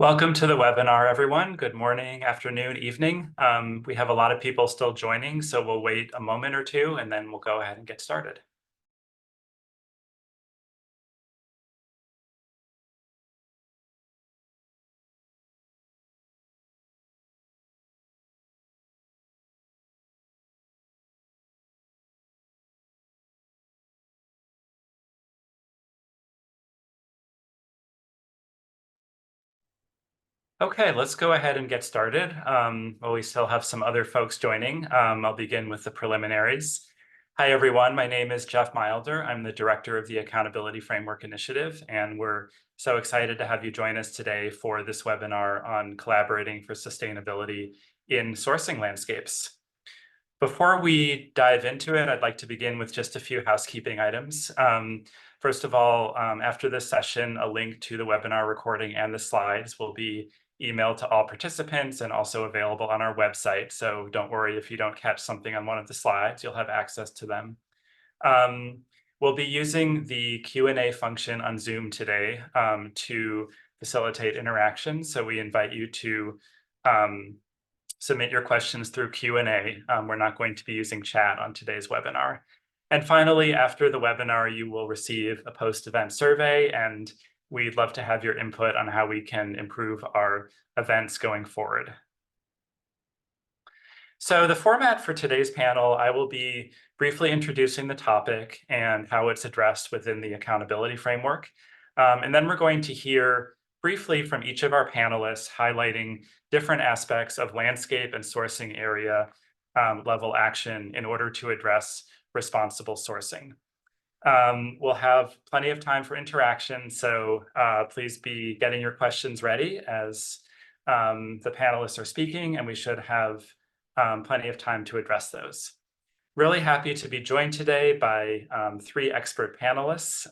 Welcome to the webinar, everyone. Good morning, afternoon, evening. We have a lot of people still joining, so we'll wait a moment or two and then we'll go ahead and get started. Okay, let's go ahead and get started. Well, we still have some other folks joining. I'll begin with the preliminaries. Hi, everyone. My name is Jeff Milder. I'm the director of the Accountability Framework Initiative, and we're so excited to have you join us today for this webinar on collaborating for sustainability in sourcing landscapes. Before we dive into it, I'd like to begin with just a few housekeeping items. First of all, after this session, a link to the webinar recording and the slides will be emailed to all participants and also available on our website. So don't worry if you don't catch something on one of the slides, you'll have access to them. We'll be using the Q&A function on Zoom today to facilitate interaction. So we invite you to submit your questions through Q&A. We're not going to be using chat on today's webinar. And finally, after the webinar, you will receive a post-event survey, and we'd love to have your input on how we can improve our events going forward. So the format for today's panel, I will be briefly introducing the topic and how it's addressed within the accountability framework. And then we're going to hear briefly from each of our panelists highlighting different aspects of landscape and sourcing area level action in order to address responsible sourcing. We'll have plenty of time for interaction, so please be getting your questions ready as the panelists are speaking, and we should have plenty of time to address those. Really happy to be joined today by three expert panelists.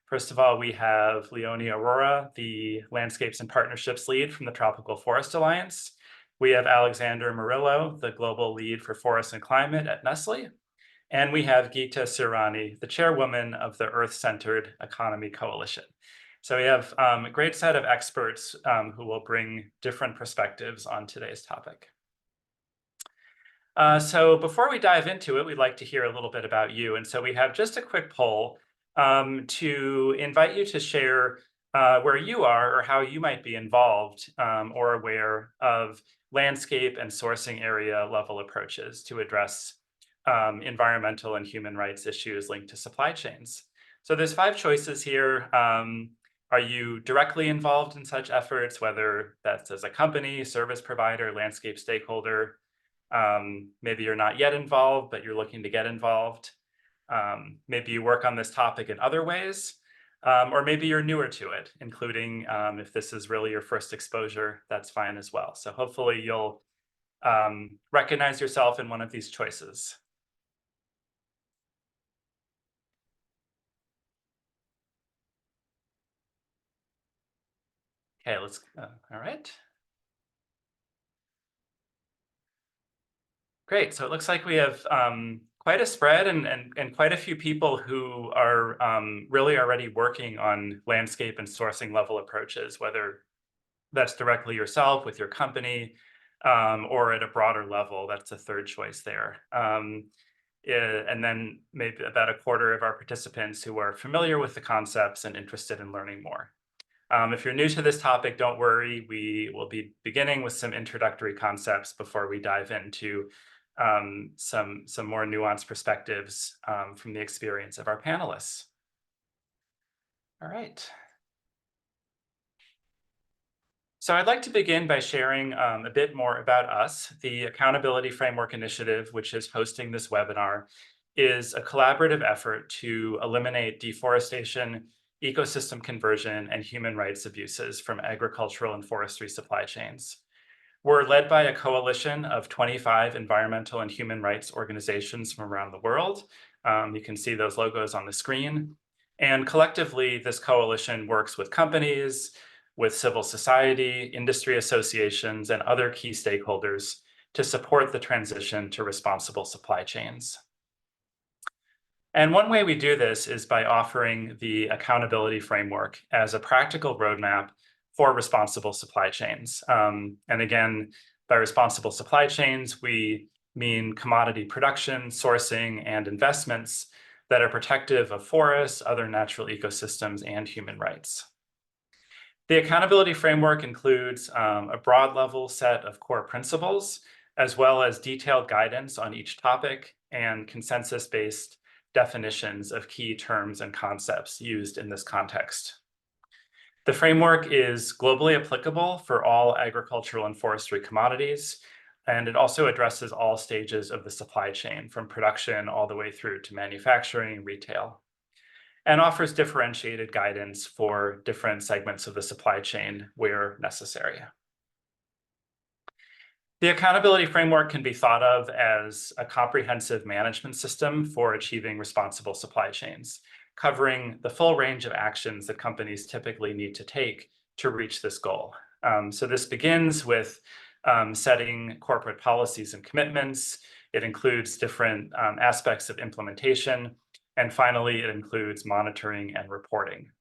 First of all, we have Leony Aurora, the Landscapes and Partnerships Lead from the Tropical Forest Alliance. We have Alexander Murillo, the Global Lead for Forest and Climate at Nestle. And we have Geeta Sirani, the Chairwoman of the Earth-Centered Economy Coalition. So we have a great set of experts who will bring different perspectives on today's topic. So before we dive into it, we'd like to hear a little bit about you. And so we have just a quick poll to invite you to share where you are or how you might be involved or aware of landscape and sourcing area level approaches to address environmental and human rights issues linked to supply chains. So there's 5 choices here. Are you directly involved in such efforts, whether that's as a company, service provider, landscape stakeholder? Maybe you're not yet involved, but you're looking to get involved. Maybe you work on this topic in other ways, or maybe you're newer to it, including if this is really your first exposure, that's fine as well. So hopefully you'll recognize yourself in one of these choices. Okay, all right. Great, so it looks like we have quite a spread and quite a few people who are really already working on landscape and sourcing level approaches, whether that's directly yourself with your company or at a broader level. That's a third choice there. And then maybe about a quarter of our participants who are familiar with the concepts and interested in learning more. If you're new to this topic, don't worry. We will be beginning with some introductory concepts before we dive into some more nuanced perspectives from the experience of our panelists. All right. So I'd like to begin by sharing a bit more about us. The Accountability Framework Initiative, which is hosting this webinar, is a collaborative effort to eliminate deforestation, ecosystem conversion, and human rights abuses from agricultural and forestry supply chains. We're led by a coalition of 25 environmental and human rights organizations from around the world. You can see those logos on the screen. And collectively, this coalition works with companies, with civil society, industry associations, and other key stakeholders to support the transition to responsible supply chains. And one way we do this is by offering the accountability framework as a practical roadmap for responsible supply chains. And again, by responsible supply chains, we mean commodity production, sourcing, and investments that are protective of forests, other natural ecosystems, and human rights. The accountability framework includes a broad level set of core principles, as well as detailed guidance on each topic and consensus-based definitions of key terms and concepts used in this context. The framework is globally applicable for all agricultural and forestry commodities, and it also addresses all stages of the supply chain, from production all the way through to manufacturing and retail, and offers differentiated guidance for different segments of the supply chain where necessary. The accountability framework can be thought of as a comprehensive management system for achieving responsible supply chains, covering the full range of actions that companies typically need to take to reach this goal. So this begins with setting corporate policies and commitments. It includes different aspects of implementation. And finally, it includes monitoring and reporting.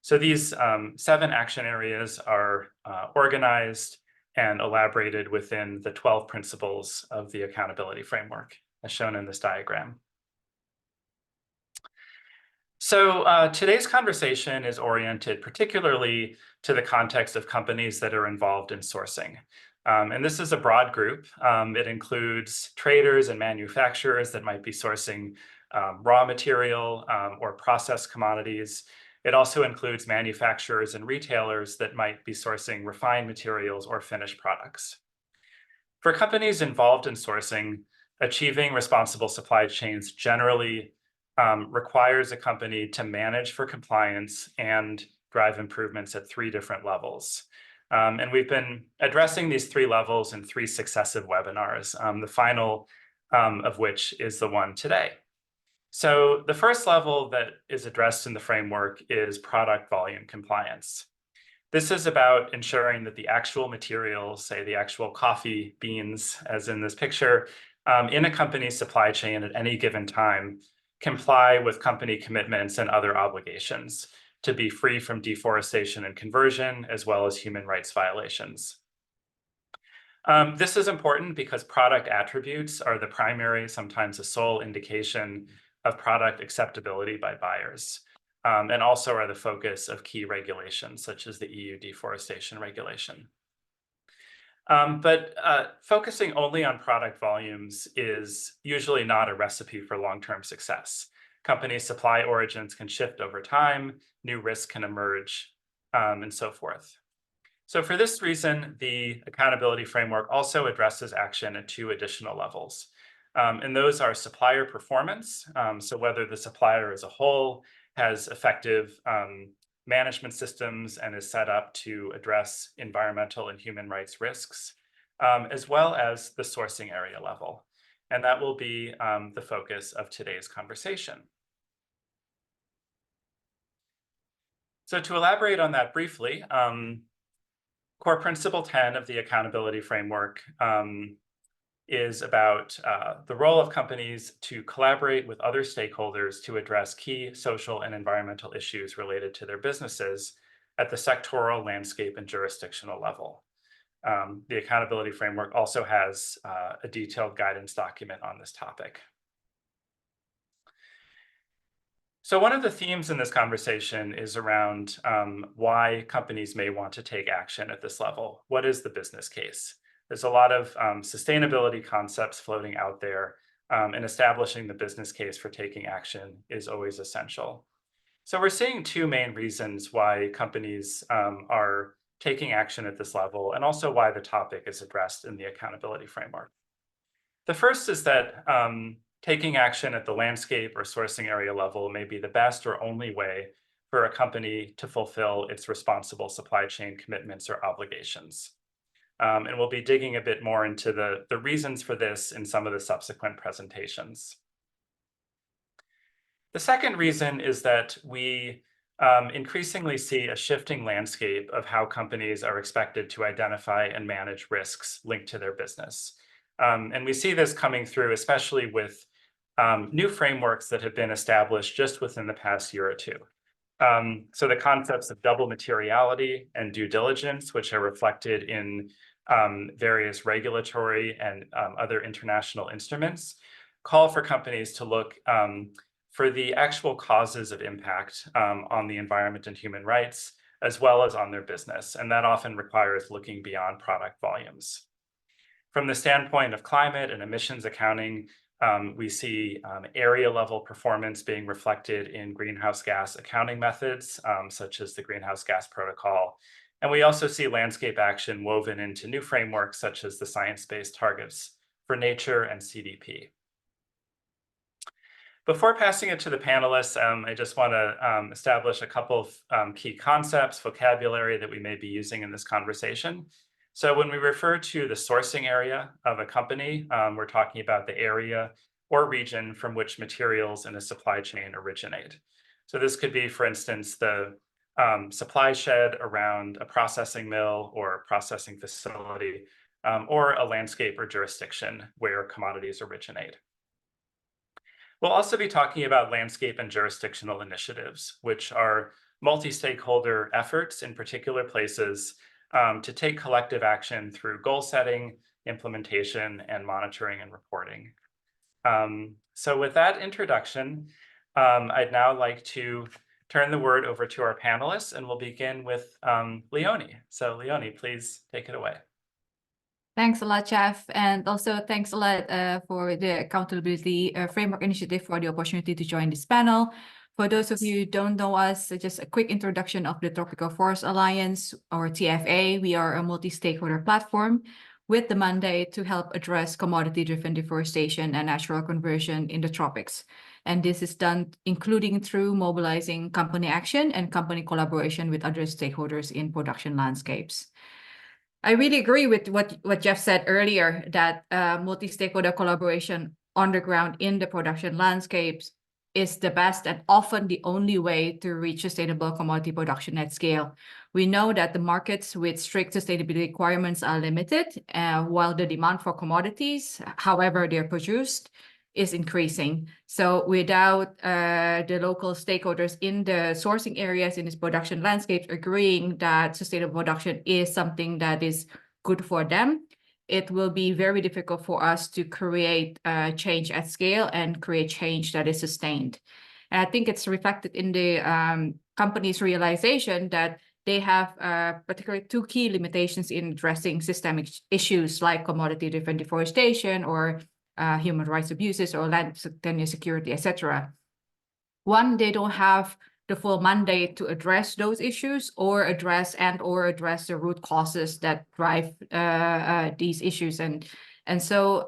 So these 7 action areas are organized and elaborated within the 12 principles of the accountability framework, as shown in this diagram. So today's conversation is oriented particularly to the context of companies that are involved in sourcing. And this is a broad group. It includes traders and manufacturers that might be sourcing raw material or processed commodities. It also includes manufacturers and retailers that might be sourcing refined materials or finished products. For companies involved in sourcing, achieving responsible supply chains generally requires a company to manage for compliance and drive improvements at 3 different levels. And we've been addressing these 3 levels in 3 successive webinars, the final of which is the one today. So the first level that is addressed in the framework is product volume compliance. This is about ensuring that the actual materials, say the actual coffee beans, as in this picture, in a company's supply chain at any given time, comply with company commitments and other obligations to be free from deforestation and conversion, as well as human rights violations. This is important because product attributes are the primary, sometimes the sole indication of product acceptability by buyers, and also are the focus of key regulations, such as the EU deforestation regulation. But focusing only on product volumes is usually not a recipe for long-term success. Companies' supply origins can shift over time, new risks can emerge, and so forth. So for this reason, the accountability framework also addresses action at 2 additional levels. And those are supplier performance, so whether the supplier as a whole has effective management systems and is set up to address environmental and human rights risks, as well as the sourcing area level. And that will be the focus of today's conversation. So to elaborate on that briefly, core principle 10 of the accountability framework is about the role of companies to collaborate with other stakeholders to address key social and environmental issues related to their businesses at the sectoral, landscape, and jurisdictional level. The accountability framework also has a detailed guidance document on this topic. So one of the themes in this conversation is around why companies may want to take action at this level. What is the business case? There's a lot of sustainability concepts floating out there, and establishing the business case for taking action is always essential. So we're seeing 2 main reasons why companies are taking action at this level, and also why the topic is addressed in the accountability framework. The first is that taking action at the landscape or sourcing area level may be the best or only way for a company to fulfill its responsible supply chain commitments or obligations. And we'll be digging a bit more into the reasons for this in some of the subsequent presentations. The second reason is that we increasingly see a shifting landscape of how companies are expected to identify and manage risks linked to their business. And we see this coming through, especially with new frameworks that have been established just within the past year or 2. So the concepts of double materiality and due diligence, which are reflected in various regulatory and other international instruments, call for companies to look for the actual causes of impact on the environment and human rights, as well as on their business. And that often requires looking beyond product volumes. From the standpoint of climate and emissions accounting, we see area level performance being reflected in greenhouse gas accounting methods, such as the Greenhouse Gas Protocol. And we also see landscape action woven into new frameworks, such as the Science-Based Targets for Nature and CDP. Before passing it to the panelists, I just want to establish a couple of key concepts, vocabulary that we may be using in this conversation. So when we refer to the sourcing area of a company, we're talking about the area or region from which materials in a supply chain originate. So this could be, for instance, the supply shed around a processing mill or processing facility, or a landscape or jurisdiction where commodities originate. We'll also be talking about landscape and jurisdictional initiatives, which are multi-stakeholder efforts in particular places to take collective action through goal setting, implementation, and monitoring and reporting. So with that introduction, I'd now like to turn the word over to our panelists, and we'll begin with Leony. So Leony, please take it away. Thanks a lot, Jeff. And also thanks a lot for the Accountability Framework Initiative for the opportunity to join this panel. For those of you who don't know us, just a quick introduction of the Tropical Forest Alliance, or TFA. We are a multi-stakeholder platform with the mandate to help address commodity-driven deforestation and natural conversion in the tropics. And this is done including through mobilizing company action and company collaboration with other stakeholders in production landscapes. I really agree with what Jeff said earlier, that multi-stakeholder collaboration on the ground in the production landscapes is the best and often the only way to reach sustainable commodity production at scale. We know that the markets with strict sustainability requirements are limited, while the demand for commodities, however they're produced, is increasing. So without the local stakeholders in the sourcing areas in this production landscape agreeing that sustainable production is something that is good for them, it will be very difficult for us to create change at scale and create change that is sustained. And I think it's reflected in the company's realization that they have particularly two key limitations in addressing systemic issues like commodity-driven deforestation or human rights abuses or land tenure security, etc. One, they don't have the full mandate to address those issues or address the root causes that drive these issues. And so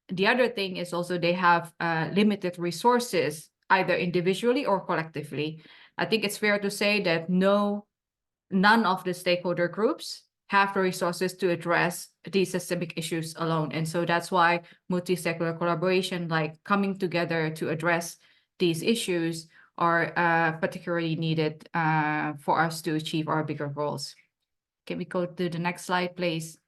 the other thing is also they have limited resources, either individually or collectively. I think it's fair to say that none of the stakeholder groups have the resources to address these systemic issues alone. And so that's why multi-stakeholder collaboration, like coming together to address these issues, are particularly needed for us to achieve our bigger goals. Can we go to the next slide, please?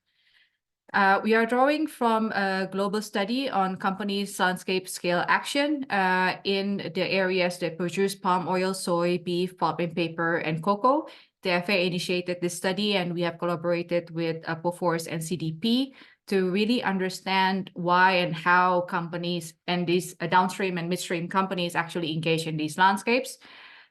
We are drawing from a global study on companies' landscape scale action in the areas that produce palm oil, soy, beef, pulp and paper, and cocoa. The FA initiated this study, and we have collaborated with Forest and CDP to really understand why and how companies and these downstream and midstream companies actually engage in these landscapes.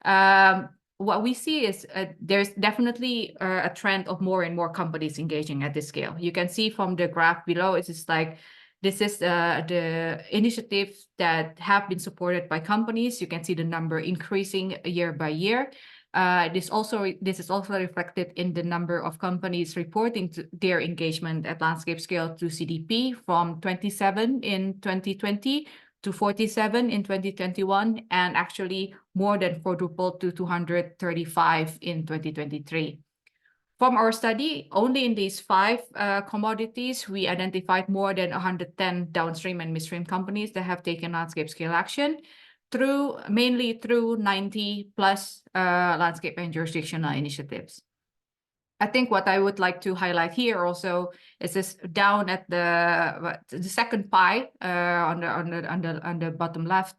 What we see is there's definitely a trend of more and more companies engaging at this scale. You can see from the graph below, it's just like this is the initiatives that have been supported by companies. You can see the number increasing year by year. This is also reflected in the number of companies reporting their engagement at landscape scale to CDP from 27 in 2020 to 47 in 2021, and actually more than quadrupled to 235 in 2023. From our study, only in these 5 commodities, we identified more than 110 downstream and midstream companies that have taken landscape scale action, mainly through 90 plus landscape and jurisdictional initiatives. I think what I would like to highlight here also is this down at the second pie on the bottom left.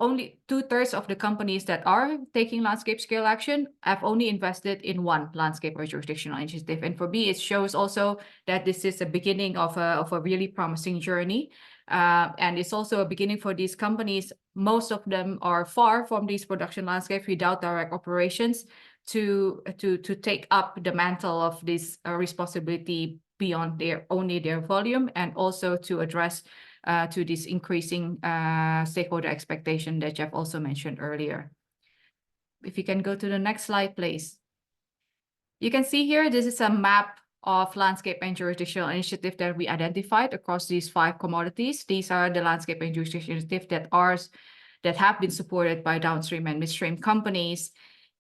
only 2/3 of the companies that are taking landscape scale action have only invested in one landscape or jurisdictional initiative. And for me, it shows also that this is a beginning of a really promising journey. And it's also a beginning for these companies. Most of them are far from these production landscapes without direct operations to take up the mantle of this responsibility beyond their volume, and also to address to this increasing stakeholder expectation that Jeff also mentioned earlier. If you can go to the next slide, please. You can see here, this is a map of landscape and jurisdictional initiative that we identified across these 5 commodities. These are the landscape and jurisdictional initiatives that have been supported by downstream and midstream companies.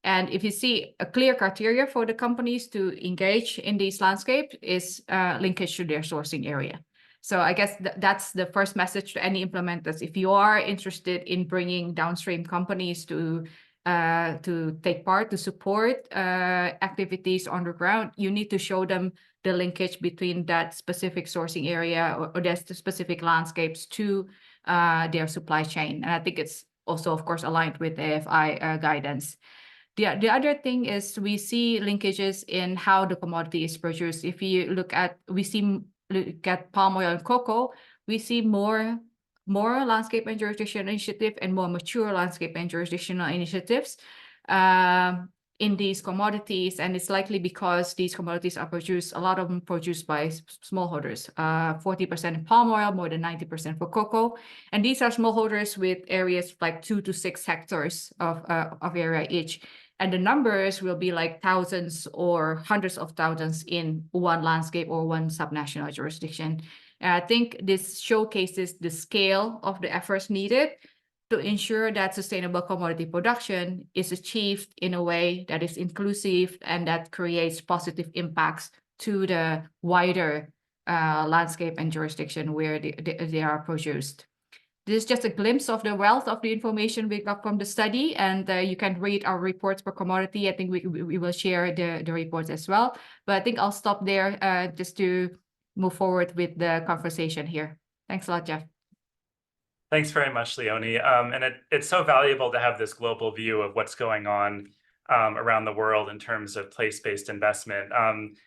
And if you see a clear criteria for the companies to engage in these landscapes is linkage to their sourcing area. So I guess that's the first message to any implementers. If you are interested in bringing downstream companies to take part, to support activities on the ground, you need to show them the linkage between that specific sourcing area or the specific landscapes to their supply chain. And I think it's also, of course, aligned with AFI guidance. The other thing is we see linkages in how the commodity is produced. If you look at palm oil and cocoa, we see more landscape and jurisdictional initiative and more mature landscape and jurisdictional initiatives in these commodities. And it's likely because these commodities are produced, a lot of them produced by smallholders, 40% in palm oil, more than 90% for cocoa. And these are smallholders with areas like 2 to 6 hectares of area each. And the numbers will be like thousands or hundreds of thousands in one landscape or one subnational jurisdiction. And I think this showcases the scale of the efforts needed to ensure that sustainable commodity production is achieved in a way that is inclusive and that creates positive impacts to the wider landscape and jurisdiction where they are produced. This is just a glimpse of the wealth of the information we got from the study, and you can read our reports per commodity. I think we will share the reports as well, but I think I'll stop there just to move forward with the conversation here. Thanks a lot, Jeff. Thanks very much, Leony. And it's so valuable to have this global view of what's going on around the world in terms of place-based investment.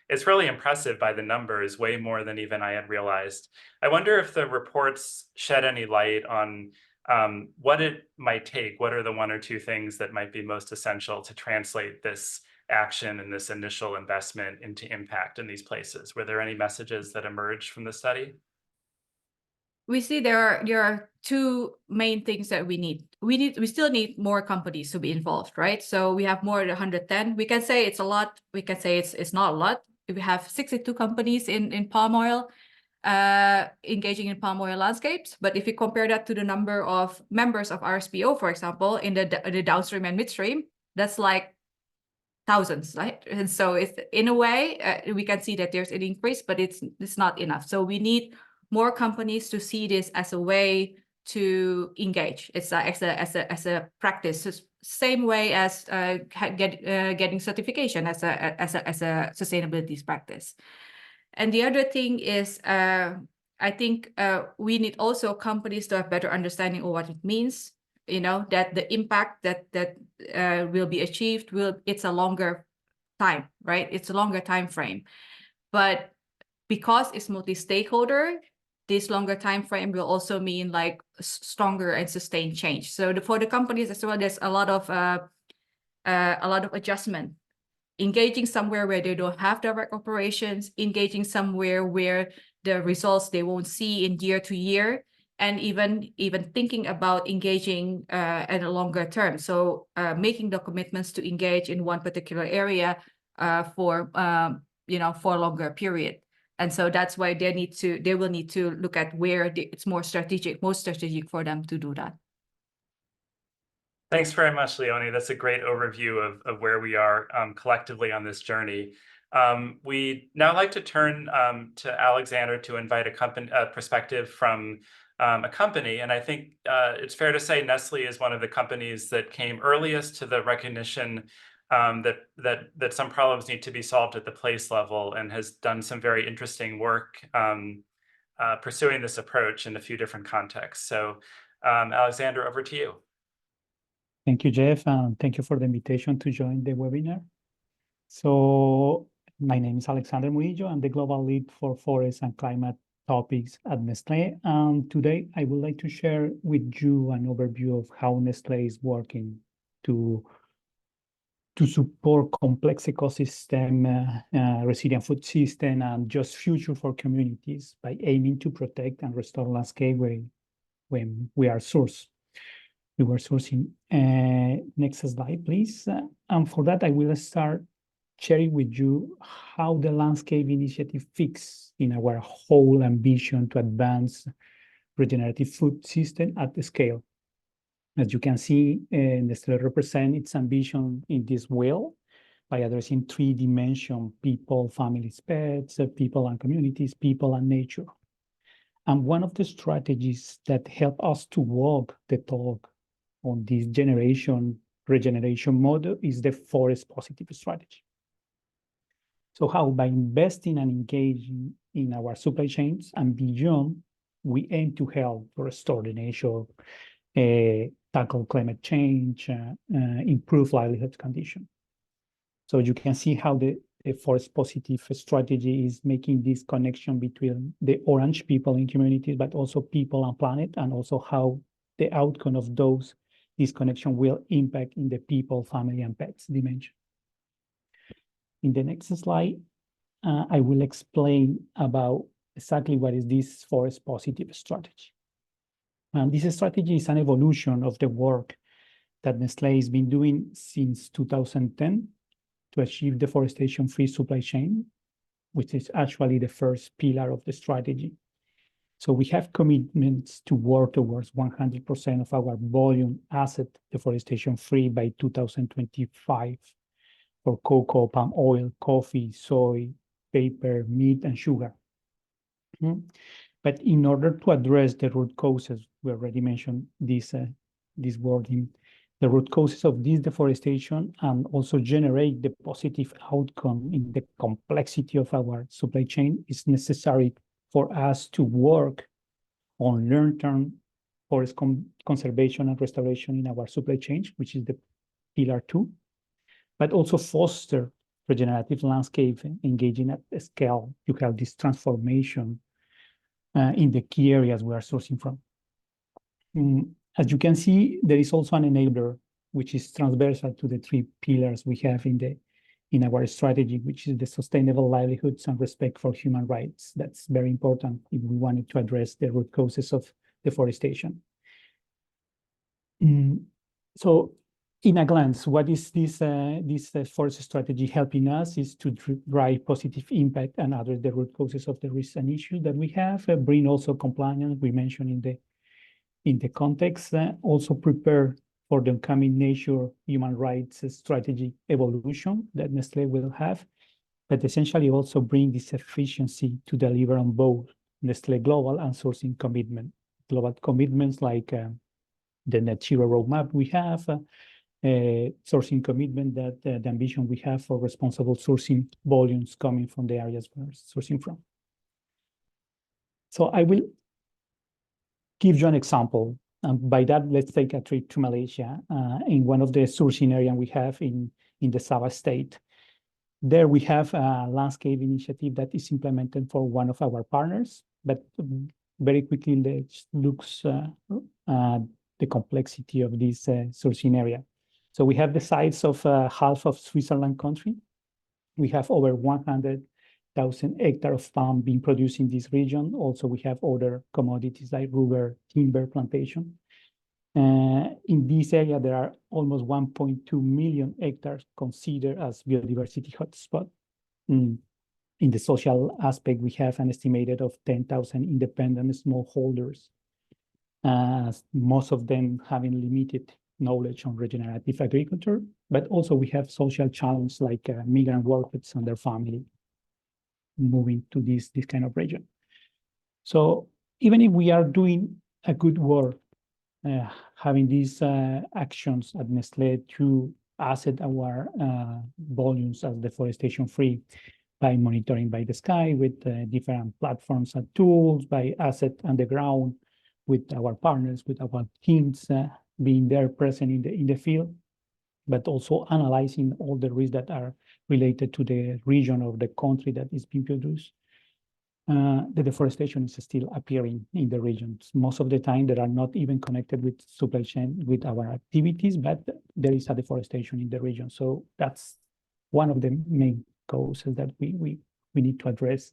It's really impressive by the numbers, way more than even I had realized. I wonder if the reports shed any light on what it might take. What are the 1 or 2 things that might be most essential to translate this action and this initial investment into impact in these places? Were there any messages that emerged from the study? We see there are 2 main things that we need. We still need more companies to be involved, right? So we have more than 110. We can say it's a lot. We can say it's not a lot. We have 62 companies in palm oil engaging in palm oil landscapes. But if you compare that to the number of members of RSPO, for example, in the downstream and midstream, that's like thousands, right? And so it's in a way we can see that there's an increase, but it's not enough. So we need more companies to see this as a way to engage. It's as a practice, same way as getting certification as a sustainability practice. And the other thing is, I think we need also companies to have better understanding of what it means. You know, that the impact that will be achieved it's a longer time, right? It's a longer time frame, but because it's multi-stakeholder, this longer time frame will also mean like stronger and sustained change. So for the companies as well, there's a lot of adjustment. Engaging somewhere where they don't have direct operations, engaging somewhere where the results they won't see in year to year, and even thinking about engaging at a longer term. So making the commitments to engage in one particular area for a longer period. And so that's why they will need to look at where it's most strategic for them to do that. Thanks very much, Leony. That's a great overview of where we are collectively on this journey. We now like to turn to Alexander to invite a perspective from a company. And I think it's fair to say Nestle is one of the companies that came earliest to the recognition that some problems need to be solved at the place level, and has done some very interesting work pursuing this approach in a few different contexts. So Alexander, over to you. Thank you, Jeff, and thank you for the invitation to join the webinar. So my name is Alexander Murillo. I'm the Global Lead for Forest and Climate Topics at Nestlé. And today I would like to share with you an overview of how Nestlé is working to support complex ecosystem, resilient food system, and just future for communities by aiming to protect and restore landscape when we are sourcing. Next slide, please. And for that, I will start sharing with you how the landscape initiative fits in our whole ambition to advance regenerative food system at the scale. As you can see, Nestlé represents its ambition in this wheel by addressing three dimensions: people, families, pets, people and communities, people and nature. And one of the strategies that help us to walk the talk on this regeneration model is the forest positive strategy. So how? By investing and engaging in our supply chains and beyond, we aim to help restore the nature, tackle climate change, improve livelihood conditions. So you can see how the forest positive strategy is making this connection between the orange people in communities, but also people and planet, and also how the outcome of this connection will impact in the people, family, and pets dimension. In the next slide, I will explain about exactly what is this forest positive strategy. And this strategy is an evolution of the work that Nestlé has been doing since 2010 to achieve deforestation-free supply chain, which is actually the first pillar of the strategy. So we have commitments to work towards 100% of our volume asset deforestation-free by 2025 for cocoa, palm oil, coffee, soy, paper, meat, and sugar. But in order to address the root causes, we already mentioned this wording, the root causes of this deforestation, and also generate the positive outcome in the complexity of our supply chain, is necessary for us to work on long-term forest conservation and restoration in our supply chain, which is the pillar 2, but also foster regenerative landscape, engaging at the scale to have this transformation in the key areas we are sourcing from. As you can see, there is also an enabler, which is transversal to the three pillars we have in our strategy, which is the sustainable livelihoods and respect for human rights. That's very important if we wanted to address the root causes of deforestation. So in a glance, what is this forest strategy helping us is to drive positive impact and address the root causes of the risks and issues that we have, bring also compliance, we mentioned in the context, also prepare for the coming nature human rights strategy evolution that Nestlé will have, but essentially also bring this efficiency to deliver on both Nestlé global and sourcing commitment. Global commitments like the net zero roadmap we have, sourcing commitment that the ambition we have for responsible sourcing volumes coming from the areas we're sourcing from. So I will give you an example. And by that, let's take a trip to Malaysia in one of the sourcing areas we have in the Sabah state. There we have a landscape initiative that is implemented for one of our partners, but very quickly let's look the complexity of this sourcing area. So we have the size of half of Switzerland country. We have over 100,000 hectares of palm being produced in this region. Also, we have other commodities like rubber, timber plantation. In this area, there are almost 1.2 million hectares considered as biodiversity hotspot. In the social aspect, we have an estimated of 10,000 independent smallholders, most of them having limited knowledge on regenerative agriculture, but also we have social challenges like migrant workers and their family moving to this kind of region. So even if we are doing a good work, having these actions at Nestlé to asset our volumes as deforestation free by monitoring by the sky with different platforms and tools, by asset on the ground with our partners, with our teams, being there present in the field, but also analyzing all the risks that are related to the region or the country that is being produced. The deforestation is still appearing in the regions. Most of the time, they are not even connected with supply chain, with our activities, but there is a deforestation in the region. So that's one of the main causes that we need to address.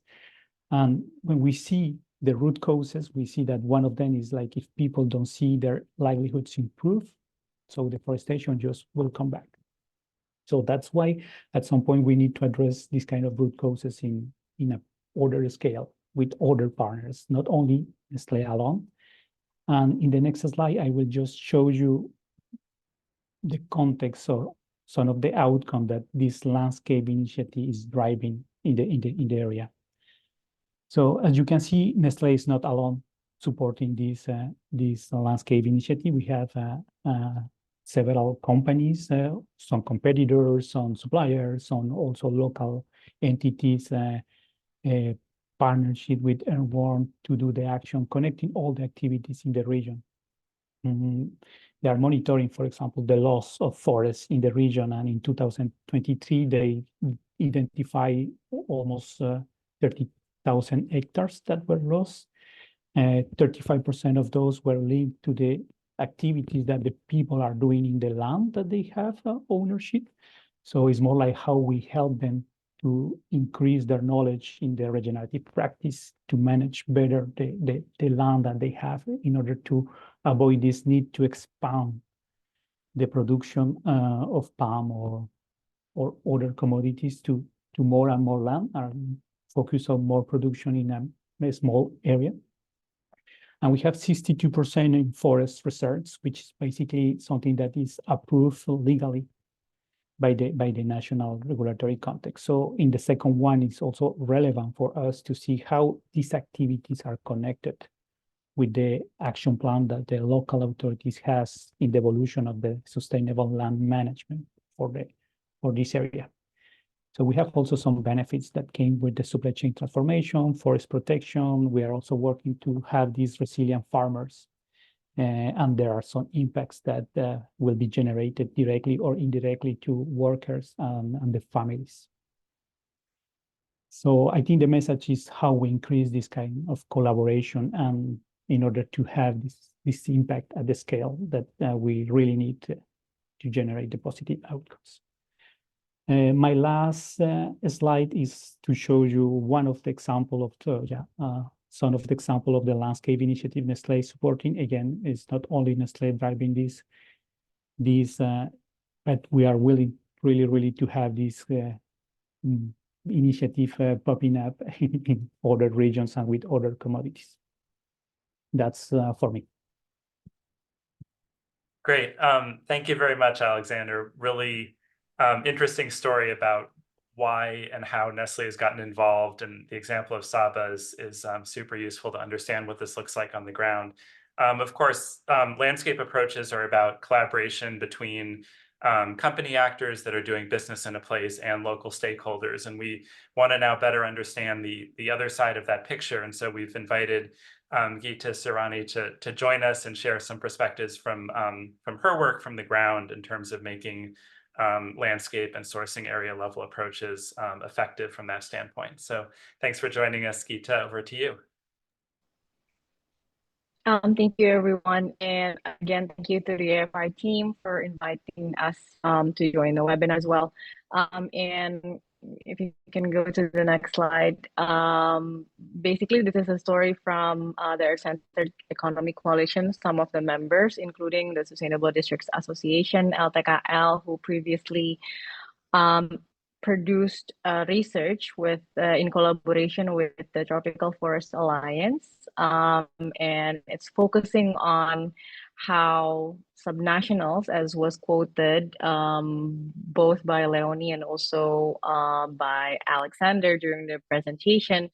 And when we see the root causes, we see that one of them is like if people don't see their livelihoods improve, so deforestation just will come back. So that's why at some point we need to address this kind of root causes in a order scale with other partners, not only Nestlé alone. And in the next slide, I will just show you the context or some of the outcome that this landscape initiative is driving in the area. So as you can see, Nestlé is not alone supporting this landscape initiative. We have several companies, some competitors, some suppliers, some also local entities, partnership with Aurora to do the action, connecting all the activities in the region. They are monitoring, for example, the loss of forests in the region, and in 2023, they identified almost 30,000 hectares that were lost. 35% of those were linked to the activities that the people are doing in the land that they have ownership. So it's more like how we help them to increase their knowledge in the regenerative practice to manage better the land that they have in order to avoid this need to expand the production of palm or other commodities to more and more land, and focus on more production in a small area. And we have 62% in forest reserves, which is basically something that is approved legally by the national regulatory context. So in the second one, it's also relevant for us to see how these activities are connected with the action plan that the local authorities has in the evolution of the sustainable land management for this area. So we have also some benefits that came with the supply chain transformation, forest protection. We are also working to have these resilient farmers. And there are some impacts that will be generated directly or indirectly to workers and the families. So I think the message is how we increase this kind of collaboration and in order to have this impact at the scale that we really need to generate the positive outcomes. My last slide is to show you one of the example of some of the example of the landscape initiative Nestlé is supporting. Again, it's not only Nestlé driving this, but we are willing really to have this initiative popping up in other regions and with other commodities. That's for me. Great. Thank you very much, Alexander. Really interesting story about why and how Nestlé has gotten involved, and the example of Saba is super useful to understand what this looks like on the ground. Of course, landscape approaches are about collaboration between company actors that are doing business in a place and local stakeholders, and we want to now better understand the other side of that picture. And so we've invited Geeta Surani to join us and share some perspectives from her work from the ground in terms of making landscape and sourcing area level approaches effective from that standpoint. So thanks for joining us, Geeta. Over to you. Thank you, everyone. And again, thank you to the AFI team for inviting us to join the webinar as well. And if you can go to the next slide. Basically, this is a story from the Earth-Centered Economy Coalition, some of the members, including the Sustainable Districts Association, LTKL, who previously produced research with in collaboration with the Tropical Forest Alliance, and it's focusing on how subnationals, as was quoted both by Leony and also by Alexander during the presentation,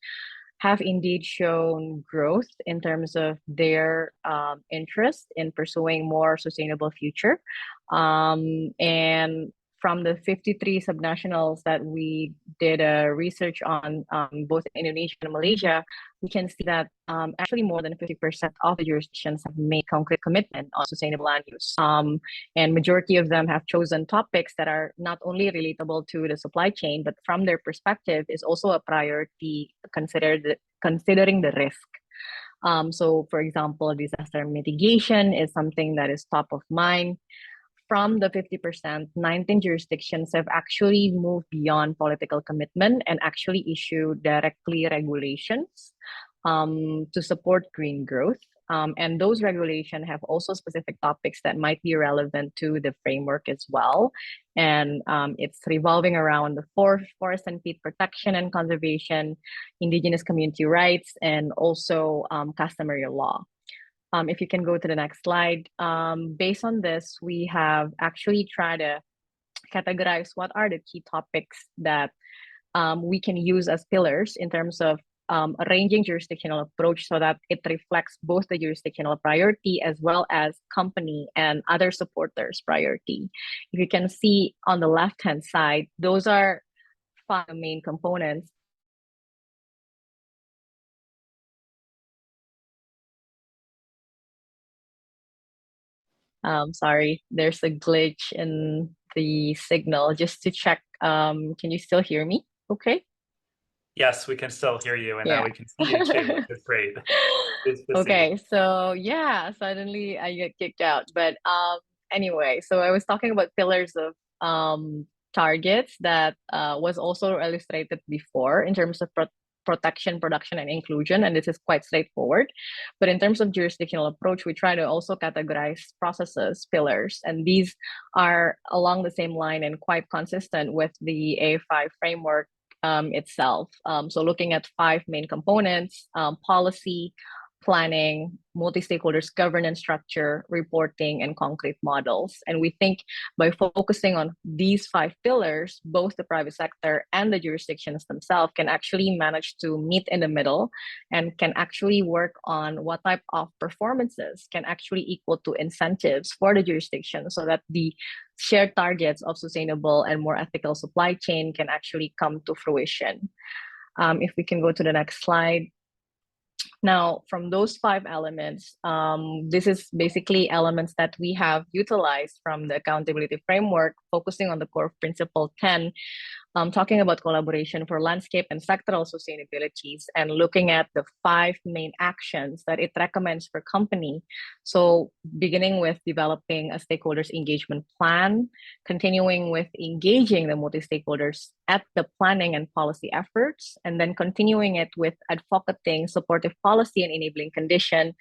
have indeed shown growth in terms of their interest in pursuing more sustainable future. And from the 53 subnationals that we did a research on, both in Indonesia and Malaysia, we can see that actually more than 50% of the jurisdictions have made concrete commitment on sustainable land use. And majority of them have chosen topics that are not only relatable to the supply chain, but from their perspective is also a priority considering the risk. So for example, disaster mitigation is something that is top of mind. From the 50%, 19 jurisdictions have actually moved beyond political commitment and actually issued directly regulations to support green growth. And those regulations have also specific topics that might be relevant to the framework as well. And it's revolving around the forest and peat protection and conservation, indigenous community rights, and also customary law. If you can go to the next slide. Based on this, we have actually tried to categorize what are the key topics that we can use as pillars in terms of arranging jurisdictional approach so that it reflects both the jurisdictional priority as well as company and other supporters' priority. If you can see on the left-hand side, those are 5 main components. Sorry, there's a glitch in the signal. Just to check, can you still hear me? Okay. Yes, we can still hear you, and now we can see you too, which is great. Okay, so yeah, suddenly I get kicked out. But anyway, so I was talking about pillars of targets that was also illustrated before in terms of protection, production, and inclusion, and this is quite straightforward. But in terms of jurisdictional approach, we try to also categorize processes, pillars, and these are along the same line and quite consistent with the A5 framework itself. So looking at 5 main components: policy, planning, multi-stakeholders governance structure, reporting, and concrete models. And we think by focusing on these 5 pillars, both the private sector and the jurisdictions themselves can actually manage to meet in the middle and can actually work on what type of performances can actually equal to incentives for the jurisdiction so that the shared targets of sustainable and more ethical supply chain can actually come to fruition. If we can go to the next slide. Now, from those 5 elements, this is basically elements that we have utilized from the accountability framework, focusing on the core principle 10, talking about collaboration for landscape and sectoral sustainabilities, and looking at the 5 main actions that it recommends for company. So beginning with developing a stakeholders engagement plan, continuing with engaging the multi-stakeholders at the planning and policy efforts, and then continuing it with advocating supportive policy and enabling condition,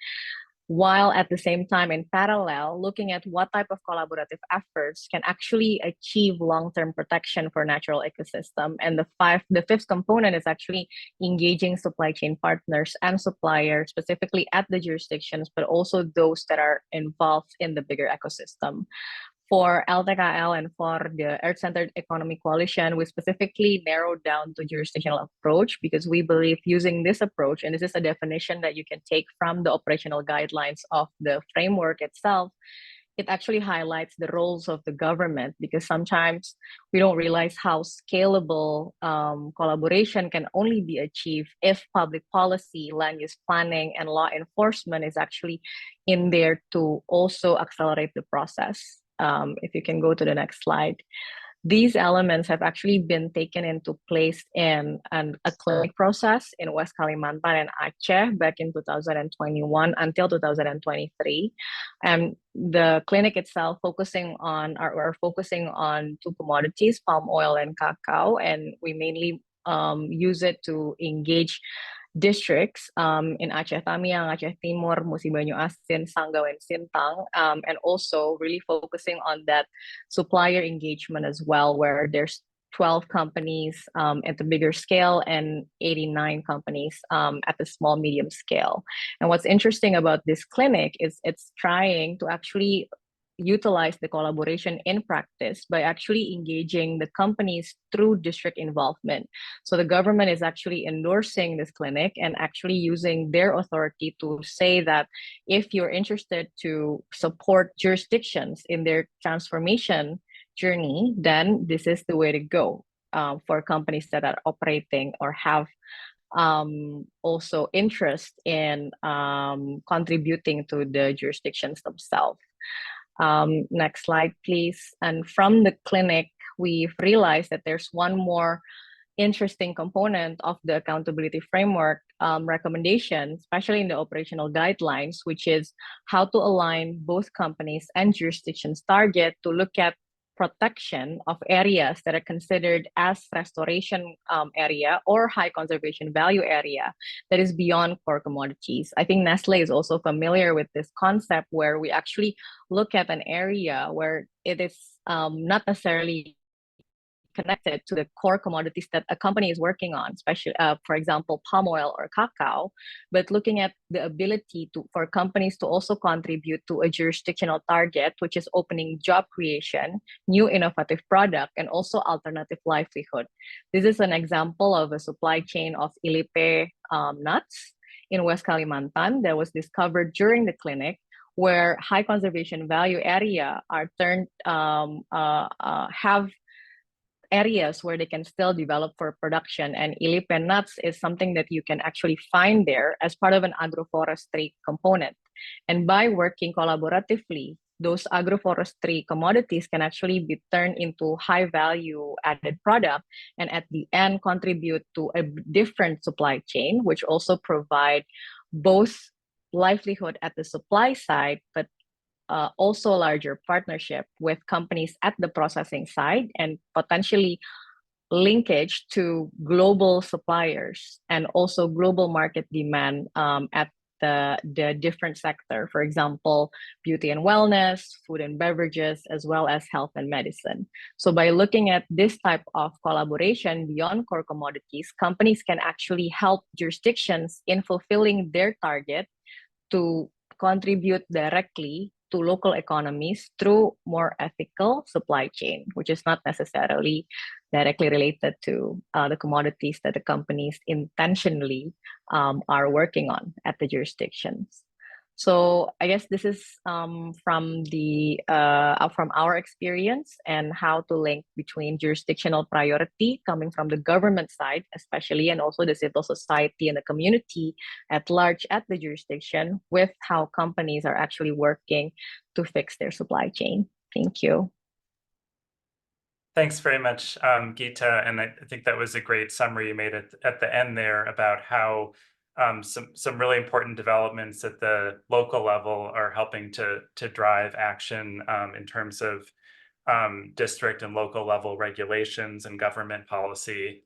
while at the same time in parallel looking at what type of collaborative efforts can actually achieve long-term protection for natural ecosystem. And the 5th component is actually engaging supply chain partners and suppliers, specifically at the jurisdictions, but also those that are involved in the bigger ecosystem. For LTKL and for the Earth-Centered Economy Coalition, we specifically narrowed down the jurisdictional approach because we believe using this approach, and this is a definition that you can take from the operational guidelines of the framework itself, it actually highlights the roles of the government, because sometimes we don't realize how scalable collaboration can only be achieved if public policy, land use planning, and law enforcement is actually in there to also accelerate the process. If you can go to the next slide. These elements have actually been taken into place in a clinic process in West Kalimantan and Aceh back in 2021 until 2023. And the clinic itself focusing on 2 commodities, palm oil and cacao, and we mainly use it to engage districts in Aceh Tamiang, Aceh Timur, Musi Banyu Asin, Sanggau, and Sintang, and also really focusing on that supplier engagement as well, where there's 12 companies at the bigger scale and 89 companies at the small medium scale. And what's interesting about this clinic is it's trying to actually utilize the collaboration in practice by actually engaging the companies through district involvement. So the government is actually endorsing this clinic and actually using their authority to say that if you're interested to support jurisdictions in their transformation journey, then this is the way to go for companies that are operating or have also interest in contributing to the jurisdictions themselves. Next slide, please. And from the clinic, we've realized that there's one more interesting component of the accountability framework recommendation, especially in the operational guidelines, which is how to align both companies and jurisdictions target to look at protection of areas that are considered as restoration area or high conservation value area that is beyond core commodities. I think Nestle is also familiar with this concept where we actually look at an area where it is not necessarily connected to the core commodities that a company is working on, especially, for example, palm oil or cacao, but looking at the ability for companies to also contribute to a jurisdictional target, which is opening job creation, new innovative product, and also alternative livelihood. This is an example of a supply chain of Ilipe nuts in West Kalimantan that was discovered during the clinic, where high conservation value area are have areas where they can still develop for production. And Ilipe nuts is something that you can actually find there as part of an agroforestry component. And by working collaboratively, those agroforestry commodities can actually be turned into high value added product, and at the end contribute to a different supply chain, which also provide both livelihood at the supply side, but also larger partnership with companies at the processing side and potentially linkage to global suppliers and also global market demand at the different sector, for example, beauty and wellness, food and beverages, as well as health and medicine. So by looking at this type of collaboration beyond core commodities, companies can actually help jurisdictions in fulfilling their target to contribute directly to local economies through more ethical supply chain, which is not necessarily directly related to the commodities that the companies intentionally are working on at the jurisdictions. So I guess this is from our experience and how to link between jurisdictional priority coming from the government side, especially, and also the civil society and the community at large at the jurisdiction with how companies are actually working to fix their supply chain. Thank you. Thanks very much, Geeta. And I think that was a great summary you made at the end there about how some really important developments at the local level are helping to drive action in terms of district and local level regulations and government policy,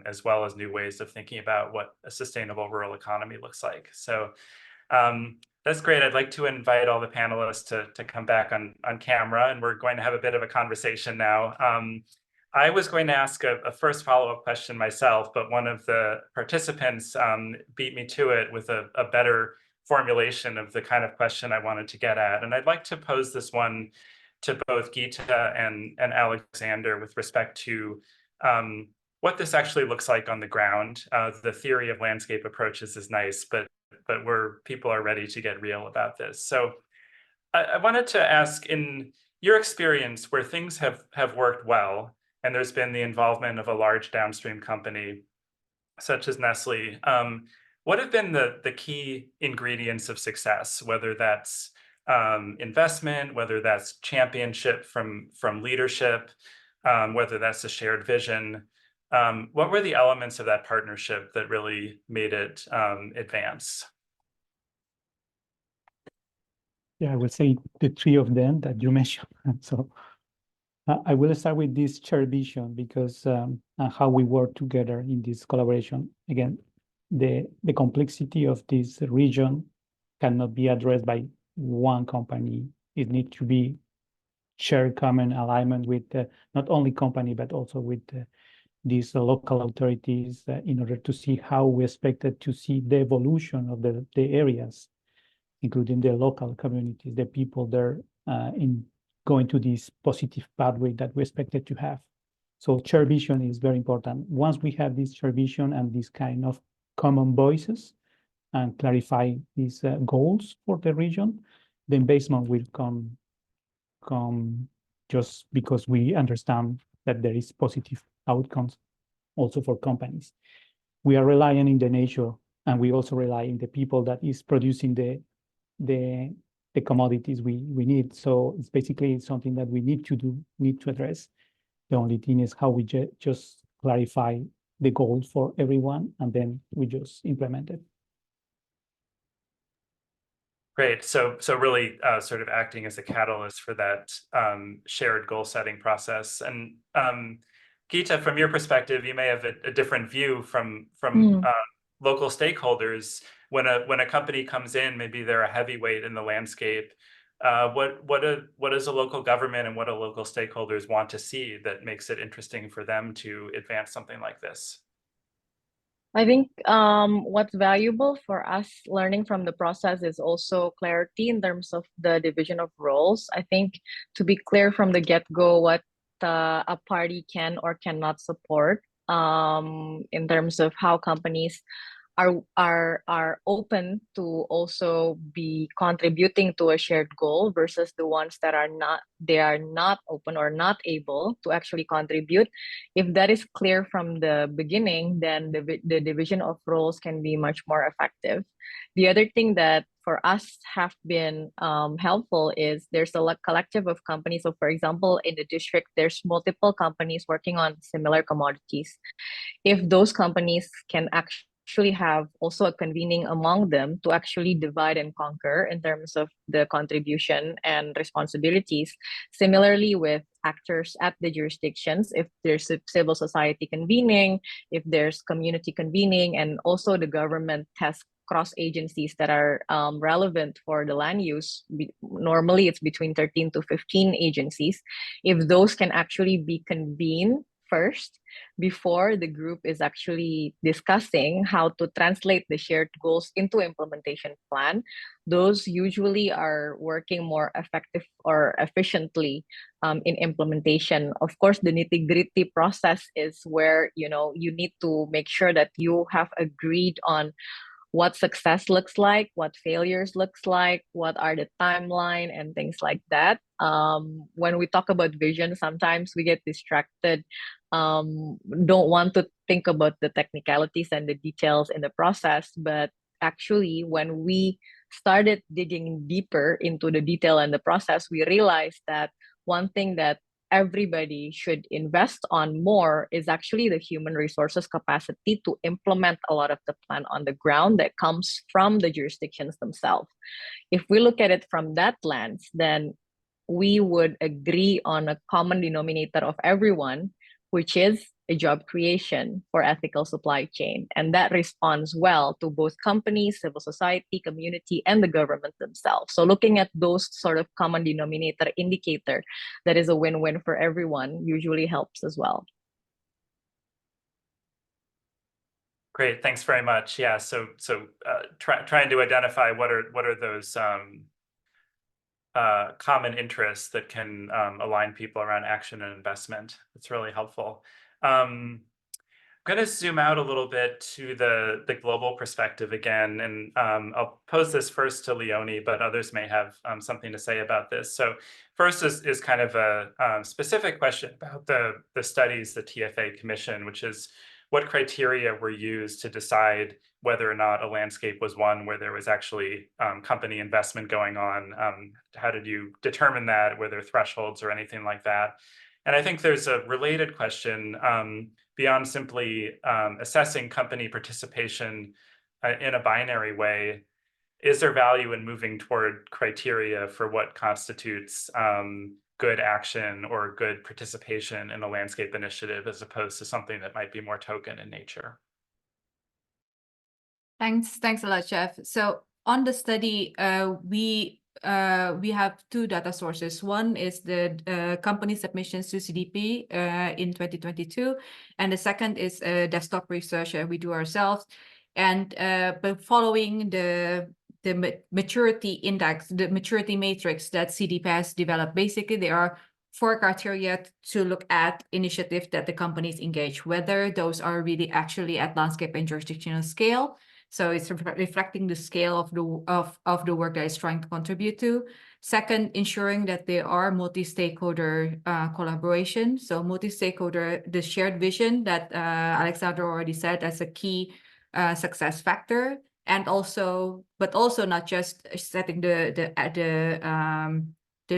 as well as new ways of thinking about what a sustainable rural economy looks like. So that's great. I'd like to invite all the panelists to come back on camera, and we're going to have a bit of a conversation now. I was going to ask a first follow-up question myself, but one of the participants beat me to it with a better formulation of the kind of question I wanted to get at. And I'd like to pose this one to both Geeta and Alexander with respect to what this actually looks like on the ground. The theory of landscape approaches is nice, but where people are ready to get real about this. So I wanted to ask, in your experience where things have worked well, and there's been the involvement of a large downstream company such as Nestle, what have been the key ingredients of success, whether that's investment, whether that's championship from leadership, whether that's a shared vision? What were the elements of that partnership that really made it advance? Yeah, I would say the three of them that you mentioned. So I will start with this shared vision because how we work together in this collaboration. Again, the complexity of this region cannot be addressed by one company. It needs to be shared common alignment with not only company, but also with these local authorities in order to see how we expected to see the evolution of the areas, including the local community, the people there in going to this positive pathway that we expected to have. So shared vision is very important. Once we have this shared vision and this kind of common voices and clarify these goals for the region, the investment will come just because we understand that there is positive outcomes also for companies. We are relying in the nature, and we also rely in the people that is producing the commodities we need. So it's basically something that we need to do, need to address. The only thing is how we just clarify the goals for everyone, and then we just implement it. Great. So really sort of acting as a catalyst for that shared goal setting process. And Geeta, from your perspective, you may have a different view from local stakeholders. When a company comes in, maybe they're a heavyweight in the landscape. What does a local government and what do local stakeholders want to see that makes it interesting for them to advance something like this? I think what's valuable for us learning from the process is also clarity in terms of the division of roles. I think to be clear from the get-go what a party can or cannot support in terms of how companies are open to also be contributing to a shared goal versus the ones that are not open or not able to actually contribute. If that is clear from the beginning, then the division of roles can be much more effective. The other thing that for us have been helpful is there's a collective of companies. So for example, in the district, there's multiple companies working on similar commodities. If those companies can actually have also a convening among them to actually divide and conquer in terms of the contribution and responsibilities. Similarly with actors at the jurisdictions, if there's a civil society convening, if there's community convening, and also the government has cross agencies that are relevant for the land use. Normally it's between 13 to 15 agencies. If those can actually be convened first before the group is actually discussing how to translate the shared goals into implementation plan, those usually are working more effective or efficiently in implementation. Of course, the nitty-gritty process is where you need to make sure that you have agreed on what success looks like, what failures looks like, what are the timeline and things like that. When we talk about vision, sometimes we get distracted, don't want to think about the technicalities and the details in the process. But actually, when we started digging deeper into the detail and the process, we realized that one thing that everybody should invest on more is actually the human resources capacity to implement a lot of the plan on the ground that comes from the jurisdictions themselves. If we look at it from that lens, then we would agree on a common denominator of everyone, which is a job creation for ethical supply chain. And that responds well to both companies, civil society, community, and the government themselves. So looking at those sort of common denominator indicator that is a win-win for everyone usually helps as well. Great, thanks very much. Yeah, so trying to identify what are those common interests that can align people around action and investment. It's really helpful. I'm going to zoom out a little bit to the global perspective again, and I'll pose this first to Leony, but others may have something to say about this. So first is kind of a specific question about the studies the TFA commissioned, which is what criteria were used to decide whether or not a landscape was one where there was actually company investment going on? How did you determine that? Were there thresholds or anything like that? And I think there's a related question beyond simply assessing company participation in a binary way. Is there value in moving toward criteria for what constitutes good action or good participation in a landscape initiative as opposed to something that might be more token in nature? Thanks a lot, Jeff. So on the study, we have two data sources. One is the company submissions to CDP in 2022, and the second is desktop research we do ourselves. And but following the maturity index, the maturity matrix that CDP has developed, basically there are 4 criteria to look at initiatives that the companies engage, whether those are really actually at landscape and jurisdictional scale, So it's reflecting the scale of the work that it's trying to contribute to. Second, ensuring that there are multi-stakeholder collaboration. So multi-stakeholder, the shared vision that Alexander already said as a key success factor. And also, but also not just setting the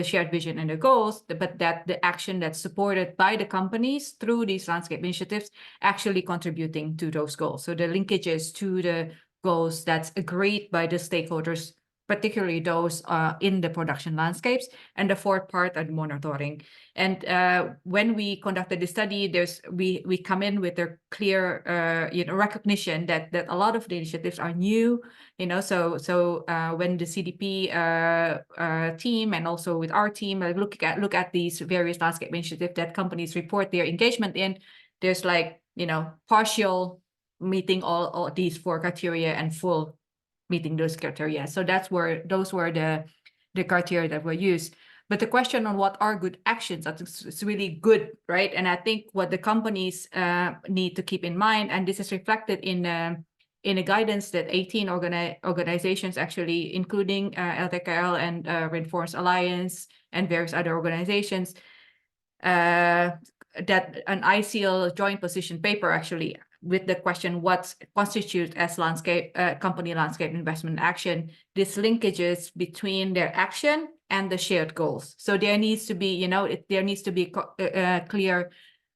shared vision and the goals, but that the action that's supported by the companies through these landscape initiatives actually contributing to those goals. So the linkages to the goals that's agreed by the stakeholders, particularly those in the production landscapes. And the fourth part are monitoring. And when we conducted the study, we come in with a clear recognition that a lot of the initiatives are new. So when the CDP team and also with our team look at these various landscape initiatives that companies report their engagement in, there's partial meeting all these 4 criteria and full meeting those criteria. So those were the criteria that were used. But the question on what are good actions, it's really good, right? And I think what the companies need to keep in mind, and this is reflected in a guidance that 18 organizations actually, including LTKL and Rainforest Alliance and various other organizations, that an ICL joint position paper actually with the question what constitutes as company landscape investment action, these linkages between their action and the shared goals. So there needs to be, there needs to be a clear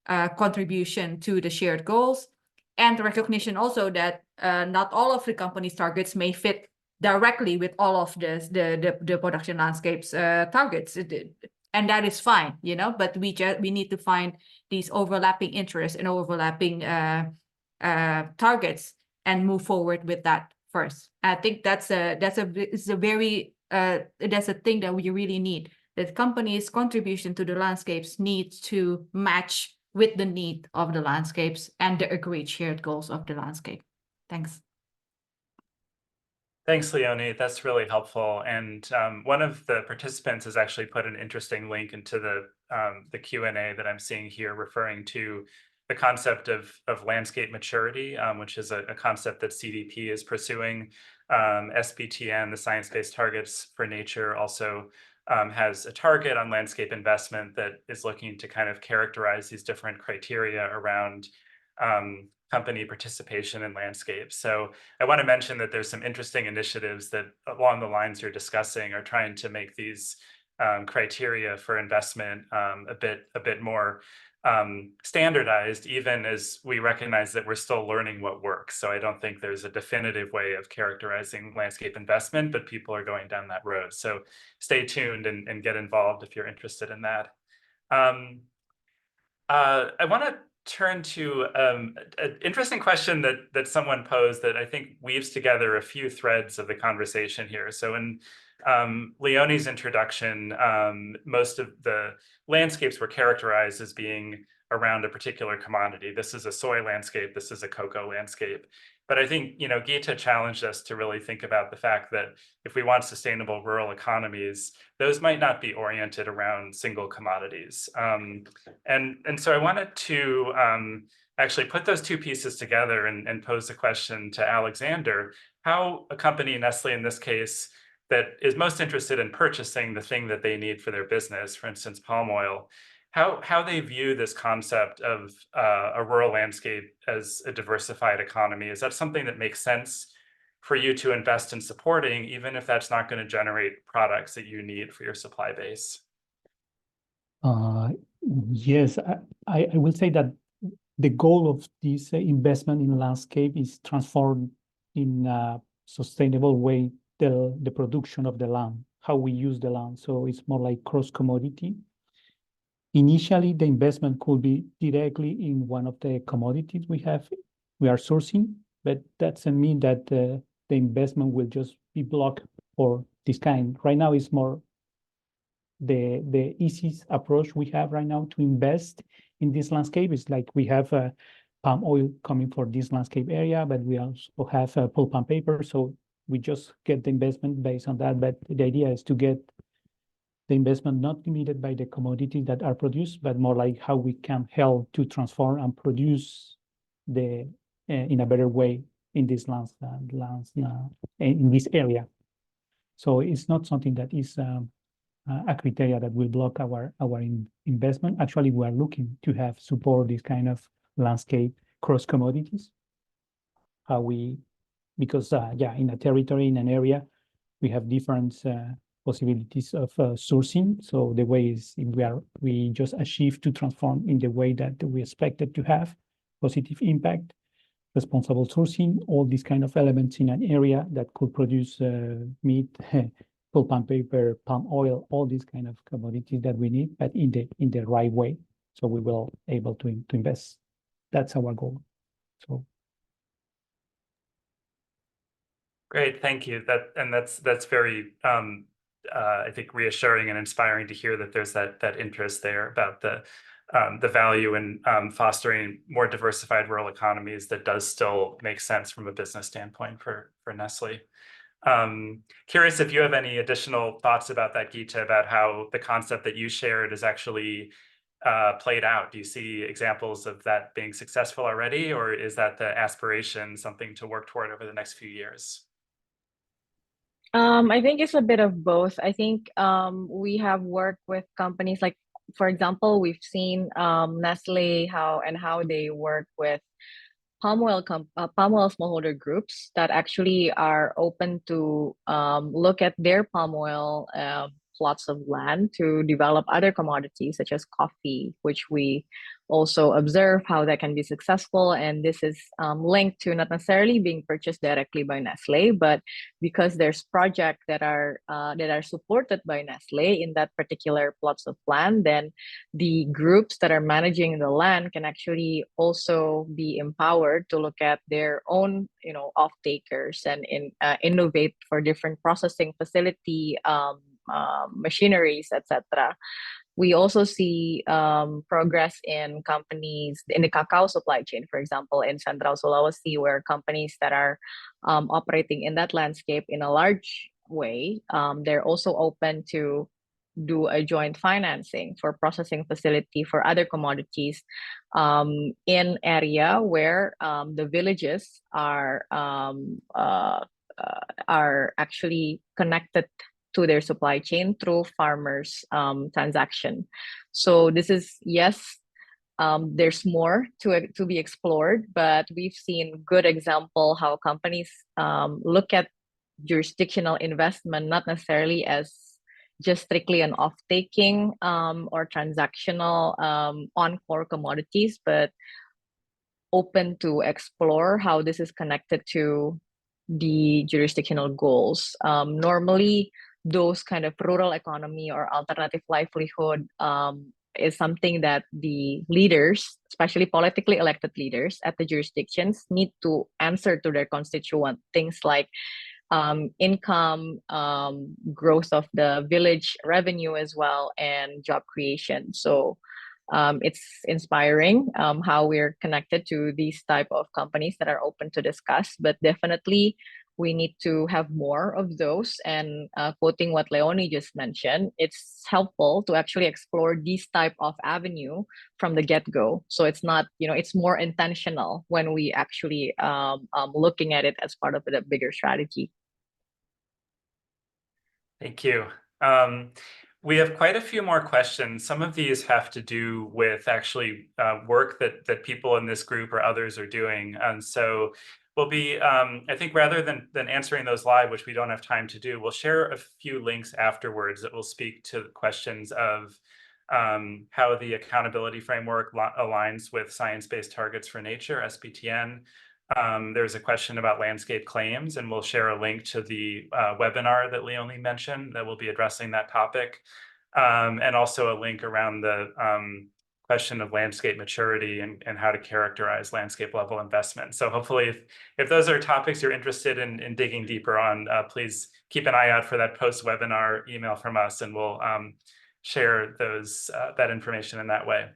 contribution to the shared goals, and the recognition also that not all of the company's targets may fit directly with all of the production landscapes targets. And that is fine, but we need to find these overlapping interests and overlapping targets and move forward with that first. I think that's a thing that we really need. That companies' contribution to the landscapes needs to match with the need of the landscapes and the agreed shared goals of the landscape. Thanks. Thanks, Leony. That's really helpful. And one of the participants has actually put an interesting link into the Q&A that I'm seeing here, referring to the concept of landscape maturity, which is a concept that CDP is pursuing. SBTN, the Science-Based Targets for Nature, also has a target on landscape investment that is looking to kind of characterize these different criteria around company participation in landscapes. So I want to mention that there's some interesting initiatives that along the lines you're discussing are trying to make these criteria for investment a bit more standardized, even as we recognize that we're still learning what works. So I don't think there's a definitive way of characterizing landscape investment, but people are going down that road. So stay tuned and get involved if you're interested in that. I want to turn to an interesting question that someone posed that I think weaves together a few threads of the conversation here. So in Leony's introduction, most of the landscapes were characterized as being around a particular commodity. This is a soy landscape, this is a cocoa landscape. But I think, Gita challenged us to really think about the fact that if we want sustainable rural economies, those might not be oriented around single commodities. And so I wanted to actually put those two pieces together and pose the question to Alexander, how a company, Nestle in this case, that is most interested in purchasing the thing that they need for their business, for instance, palm oil, how they view this concept of a rural landscape as a diversified economy. Is that something that makes sense for you to invest in supporting, even if that's not going to generate products that you need for your supply base? Yes, I will say that the goal of this investment in landscape is transform in a sustainable way the production of the land, how we use the land. So it's more like cross commodity. Initially, the investment could be directly in one of the commodities we are sourcing, but that doesn't mean that the investment will just be blocked for this kind. Right now, it's more the easiest approach we have right now to invest in this landscape is like we have palm oil coming for this landscape area, but we also have pulp and paper. So we just get the investment based on that. But the idea is to get the investment not limited by the commodities that are produced, but more like how we can help to transform and produce in a better way in this in this area. So it's not something that is a criteria that will block our investment. Actually, we are looking to have support this kind of landscape cross commodities. Because in a territory, in an area, we have different possibilities of sourcing. So the way is we just achieve to transform in the way that we expected to have positive impact, responsible sourcing, all these kind of elements in an area that could produce meat, pulp and paper, palm oil, all these kind of commodities that we need, but in the right way. So we will able to invest. That's our goal. So. Great, thank you. That's very I think reassuring and inspiring to hear that there's that interest there about the value in fostering more diversified rural economies that does still make sense from a business standpoint for Nestle. Curious if you have any additional thoughts about that, Gita, about how the concept that you shared is actually played out. Do you see examples of that being successful already, or is that the aspiration something to work toward over the next few years? I think it's a bit of both. I think we have worked with companies like, for example, we've seen Nestle how they work with palm oil smallholder groups that actually are open to look at their palm oil plots of land to develop other commodities such as coffee, which we also observe how that can be successful. And this is linked to not necessarily being purchased directly by Nestle, but because there's projects that are supported by Nestle in that particular plots of land, then the groups that are managing the land can actually also be empowered to look at their own, off takers and innovate for different processing facility, machineries, etc. We also see progress in companies in the cacao supply chain, for example, in Central Sulawesi, where companies that are operating in that landscape in a large way, they're also open to do a joint financing for processing facility for other commodities in area where the villages are actually connected to their supply chain through farmers transaction. So this is, yes, there's more to be explored, but we've seen good example how companies look at jurisdictional investment not necessarily as just strictly an off-taking or transactional on core commodities, but open to explore how this is connected to the jurisdictional goals. Normally, those kind of rural economy or alternative livelihood is something that the leaders, especially politically elected leaders at the jurisdictions, need to answer to their constituent. Things like income, growth of the village revenue as well, and job creation. So it's inspiring how we're connected to these type of companies that are open to discuss, but definitely we need to have more of those. And quoting what Leony just mentioned, it's helpful to actually explore these type of avenue from the get-go. So it's not, it's more intentional when we actually looking at it as part of the bigger strategy. Thank you. We have quite a few more questions. Some of these have to do with actually work that people in this group or others are doing. And so we'll be, I think rather than answering those live, which we don't have time to do, we'll share a few links afterwards that will speak to questions of how the accountability framework aligns with science-based targets for nature, SBTN. There's a question about landscape claims, and we'll share a link to the webinar that Leony mentioned that will be addressing that topic, and also a link around the question of landscape maturity and how to characterize landscape level investment. So hopefully if those are topics you're interested in digging deeper on, please keep an eye out for that post-webinar email from us, and we'll share that information in that way.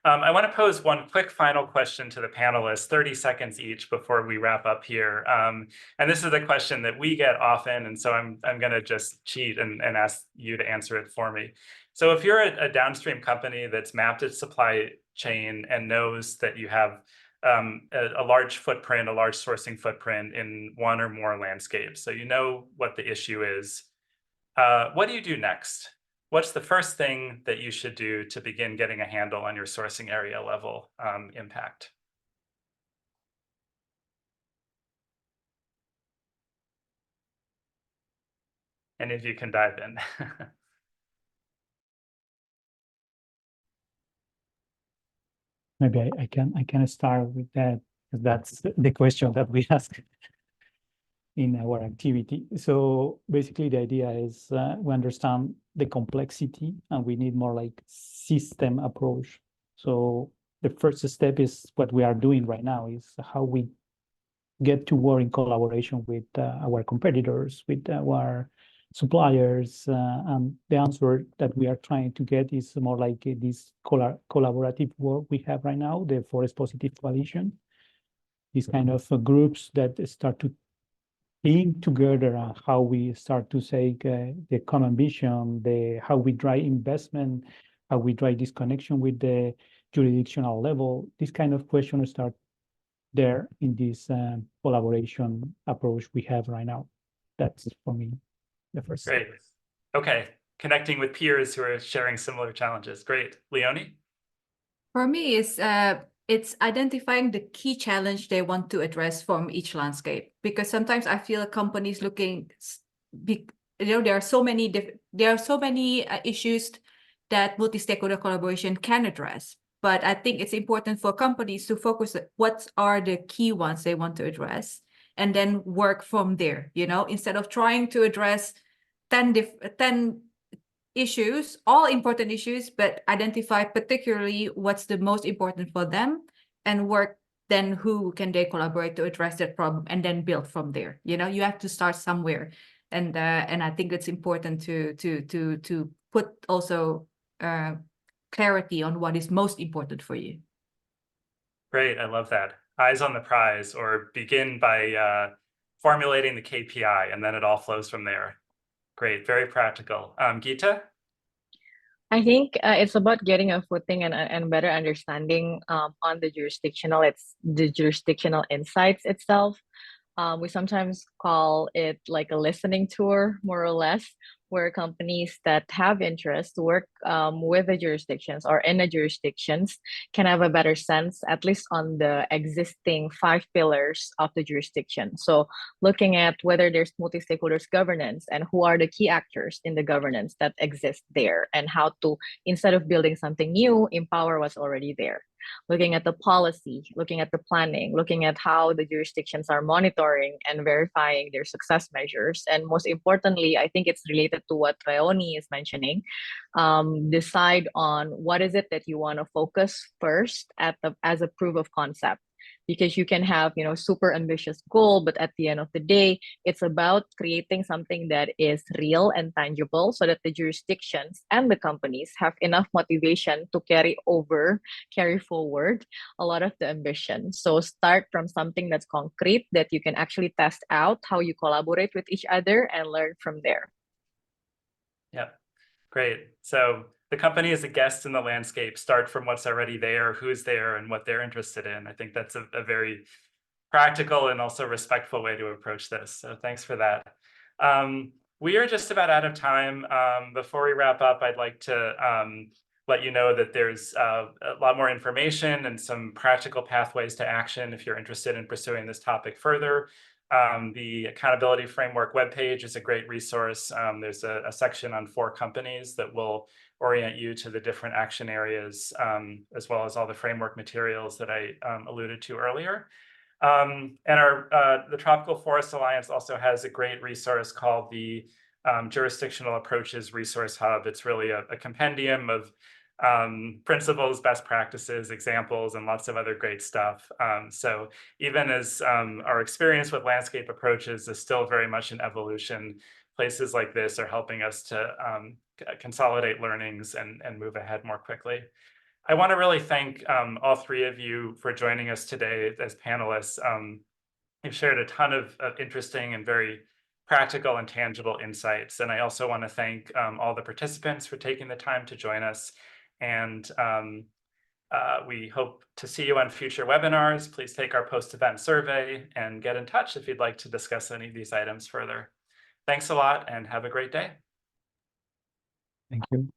I want to pose one quick final question to the panelists, 30 seconds each before we wrap up here. And this is a question that we get often, and so I'm going to just cheat and ask you to answer it for me. So if you're a downstream company that's mapped its supply chain and knows that you have a large footprint, a large sourcing footprint in one or more landscapes. So you know what the issue is. What do you do next? What's the first thing that you should do to begin getting a handle on your sourcing area level impact? Any of you can dive in. Maybe I can start with that, because that's the question that we ask in our activity. So basically the idea is we understand the complexity and we need more like system approach. So the first step is what we are doing right now, is how we get to work in collaboration with our competitors, with our suppliers, and the answer that we are trying to get is more like this collaborative work we have right now, the Forest Positive Coalition. These kind of groups that start to think together on how we start to say the common vision, how we drive investment, how we drive this connection with the jurisdictional level. This kind of questions start there in this collaboration approach we have right now. That's for me the first. Great. Okay. Connecting with peers who are sharing similar challenges. Great. Leony? For me, it's identifying the key challenge they want to address from each landscape, because sometimes I feel companies looking, there are so many issues that multi-stakeholder collaboration can address. But I think it's important for companies to focus on what are the key ones they want to address, and then work from there, instead of trying to address 10 issues, all important issues, but identify particularly what's the most important for them, and work then who can they collaborate to address that problem, and then build from there. You have to start somewhere, and I think it's important to put also clarity on what is most important for you. Great, I love that. Eyes on the prize, or begin by formulating the KPI, and then it all flows from there. Great, very practical. Geeta? I think it's about getting a footing and better understanding on the jurisdictional. It's the jurisdictional insights itself. We sometimes call it like a listening tour, more or less, where companies that have interest work with the jurisdictions or in the jurisdictions can have a better sense, at least on the existing 5 pillars of the jurisdiction. So looking at whether there's multi-stakeholders governance and who are the key actors in the governance that exist there, and how to, instead of building something new, empower what's already there. Looking at the policy, looking at the planning, looking at how the jurisdictions are monitoring and verifying their success measures. And most importantly, I think it's related to what Leony is mentioning. Decide on what is it that you want to focus first as a proof of concept. Because you can have, super ambitious goal, but at the end of the day, it's about creating something that is real and tangible, so that the jurisdictions and the companies have enough motivation to carry forward a lot of the ambition. So start from something that's concrete, that you can actually test out how you collaborate with each other, and learn from there. Yeah, great. So the company is a guest in the landscape. Start from what's already there, who's there, and what they're interested in. I think that's a very practical and also respectful way to approach this. So thanks for that. We are just about out of time. Before we wrap up, I'd like to let you know that there's a lot more information and some practical pathways to action if you're interested in pursuing this topic further. The Accountability Framework webpage is a great resource. There's a section on 4 companies that will orient you to the different action areas, as well as all the framework materials that I alluded to earlier. And the Tropical Forest Alliance also has a great resource called the Jurisdictional Approaches Resource Hub. It's really a compendium of principles, best practices, examples, and lots of other great stuff. So even as our experience with landscape approaches is still very much in evolution, places like this are helping us to consolidate learnings and move ahead more quickly. I want to really thank all 3 of you for joining us today as panelists. You've shared a ton of interesting and very practical and tangible insights. And I also want to thank all the participants for taking the time to join us. And We hope to see you on future webinars. Please take our post-event survey and get in touch if you'd like to discuss any of these items further. Thanks a lot and have a great day. Thank you.